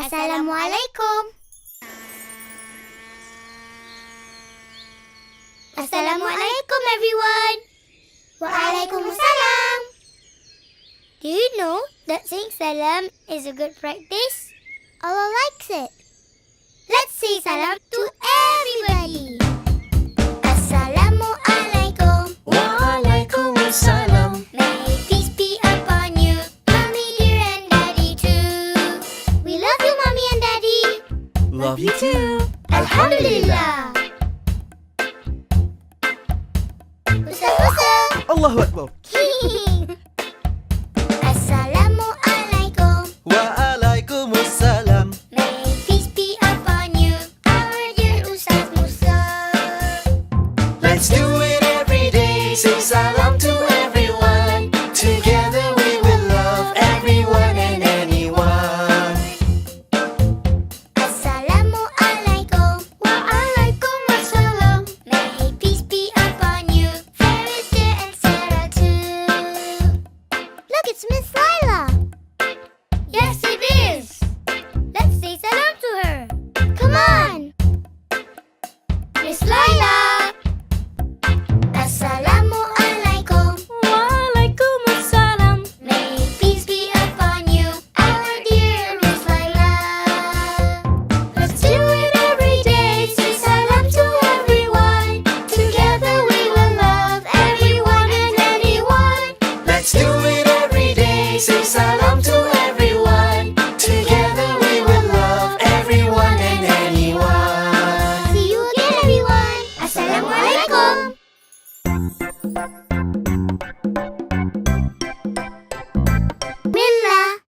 Assalamualaikum. Assalamualaikum everyone. Waalaikumsalam. Do you know that saying salam is a good practice? Allah likes it. Let's say salam to everybody. Assalamualaikum. Waalaikumsalam. May peace be upon you, Mommy dear and Daddy too. We love you, Mommy and Daddy. Love you too. Alhamdulillah. Ustaz. Allahu Akbar. Assalamualaikum. Waalaikumsalam. May peace be upon you, our dear Ustaz Musa. Let's do it every day. Say salam to everyone. Together we will love everyone and anyone. Assalamualaikum. Waalaikumsalam. May peace be upon you, Ferris dear and Sarah too. Look, it's Miss Lila. Yes, it is. Let's say salam to her. Come on. Miss Lila. Assalamualaikum. Waalaikumsalam. May peace be upon you, our dear Miss Lila. Let's do it every day. Say salam to everyone. Together we will love everyone and anyone. Let's do it every day. Say salam to everyone. Together we will love everyone and anyone. See you again, everyone. Assalamualaikum. Bismillah.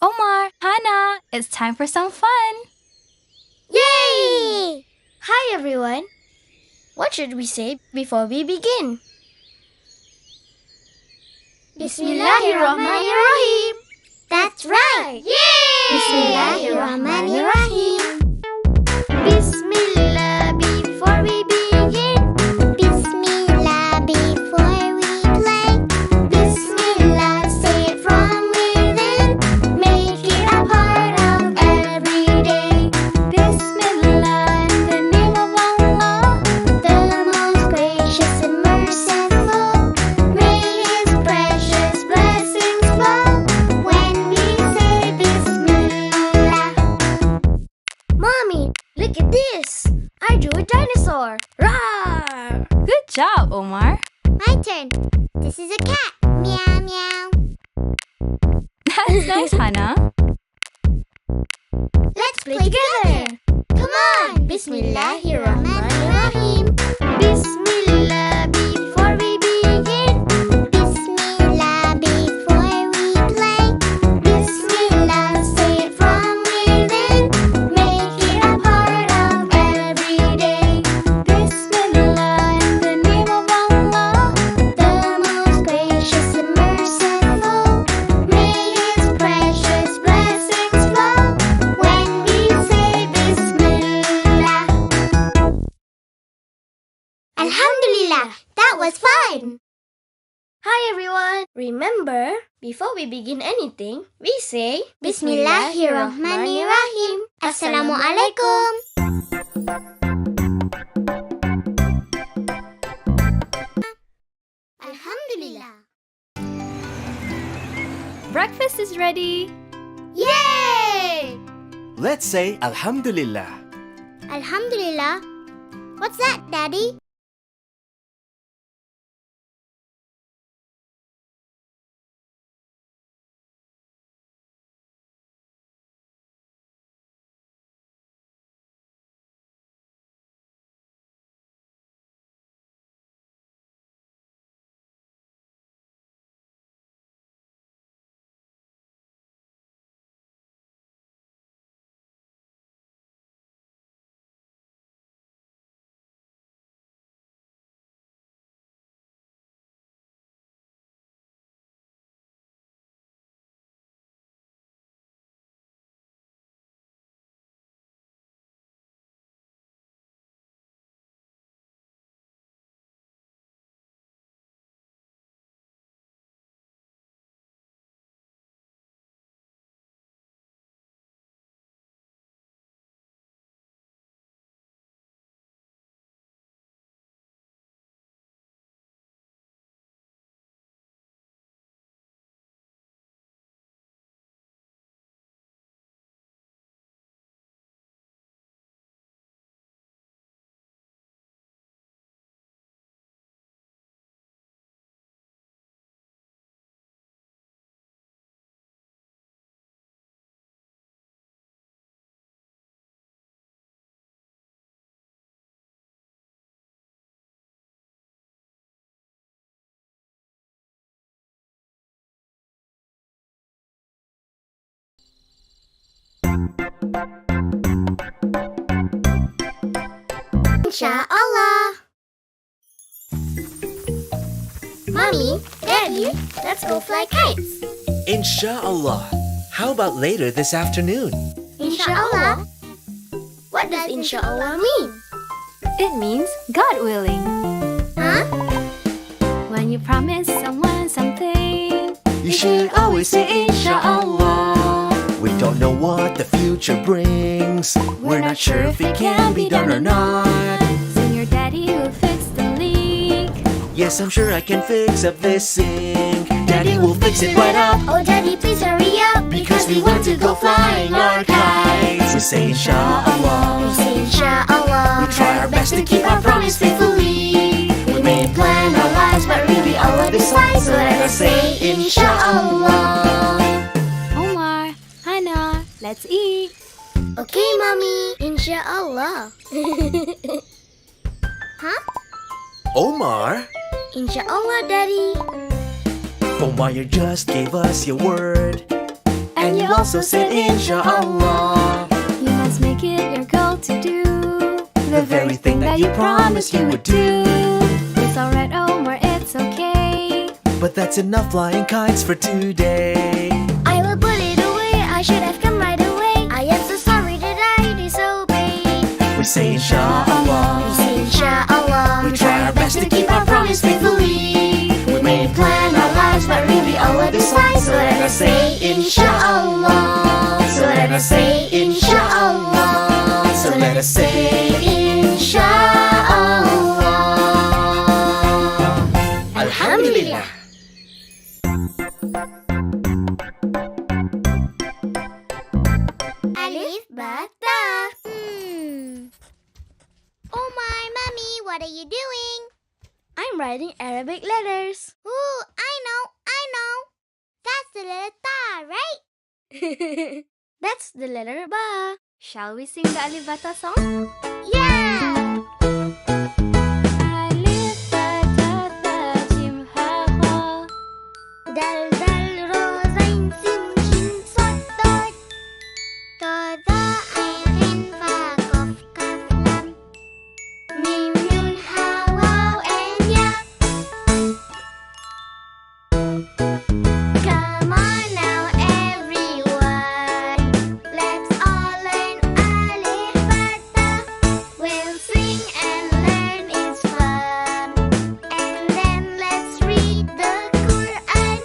Omar, Hannah, it's time for some fun. Yay! Hi, everyone. What should we say before we begin? Bismillahirrahmanirrahim. That's right. Yay! Bismillahirrahmanirrahim. Bismillah before we begin. Bismillah before we play. Bismillah, say it from within. Make it a part of every day. Bismillah in the name of Allah, the most gracious and merciful. May His precious blessings flow when we say Bismillah. Mommy, look at this. I drew a dinosaur. Rawr! Good job, Omar. My turn. This is a cat. Meow meow. That's nice, Hannah. Let's play together. Come on. Bismillahirrahmanirrahim. Bismillah before we begin. Bismillah before we play. Bismillah, say it from within. Make it a part of every day. Bismillah in the name of Allah, the most gracious and merciful. May His precious blessings flow when we say Bismillah. Alhamdulillah, that was fun! Hi everyone! Remember, before we begin anything, we say Bismillahirrahmanirrahim. Assalamualaikum. Alhamdulillah. Breakfast is ready. Yay! Let's say Alhamdulillah. Alhamdulillah. What's that, Daddy? InshaAllah. Mommy, Daddy, let's go fly kites. InshaAllah. How about later this afternoon? InshaAllah? What does InshaAllah mean? It means God willing. Huh? When you promise someone something, You should always say InshaAllah. We don't know what the future brings. We're not sure if it can be done or not. soon your daddy will fix the leak. Yes, I'm sure I can fix up this sink. Daddy will fix it right up. Oh, Daddy, please hurry up. Because we want to go flying our kites. We say We InshaAllah. say InshaAllah. We try our best to keep our promise faithfully. We may plan our lives, but really Allah decides. So let us say InshaAllah. Omar, Hannah, let's eat. Okay, Mommy. InshaAllah. Huh? Omar? InshaAllah, Daddy. Omar, you just gave us your word. And you also said InshaAllah. You must make it your goal to do The very thing that you promised you would do. It's alright, Omar, it's okay. But that's enough flying kites for today. I will put it away. I should have come right away. I am so sorry that I disobeyed. We say We InshaAllah. say InshaAllah. We try our best to keep our promise faithfully. We may plan our lives, but really Allah decides. So let us say InshaAllah. So let us say InshaAllah. So let us say InshaAllah. Alhamdulillah. Alif, ba, ta. Oh my, Mommy, what are you doing? I'm writing Arabic letters. Ooh, I know. That's the letter ta, right? That's the letter ba. Shall we sing the Alif Bata song? Yeah! Alif Bata Ta Jim Ha Kha. Dal, dal, ro, zain, sin, shin, sod, dot. To, da, ain, rin, fa, kof, kaf, lam. Mim, nun, ha, waw, and ya. Come on now, everyone. Let's all learn Alif Bata. We'll sing and learn its fun. And then let's read the Quran.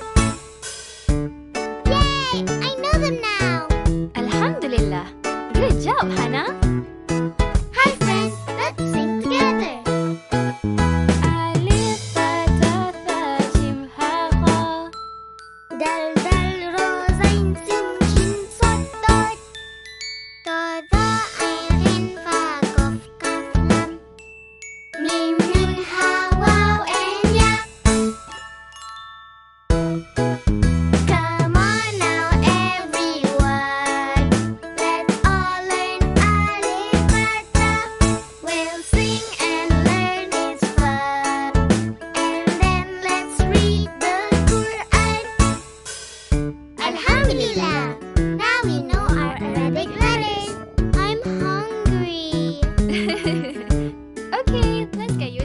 Yay! I know them now. Alhamdulillah. Good job, Hannah. Hi friends, let's sing together. Alif Bata Ta Jim Ha Kha. Dal, dal, ro, zain, sin, shin, sod, dot. To, da, ain, rin, fa, kof, kaf, lam. Mim, nun, ha, waw, and ya. Come on now, everyone. Let's all learn Alif Bata. We'll sing and learn its fun. And then let's read the Quran. Alhamdulillah. Now we know our Arabic letters. I'm hungry. Okay, let's get you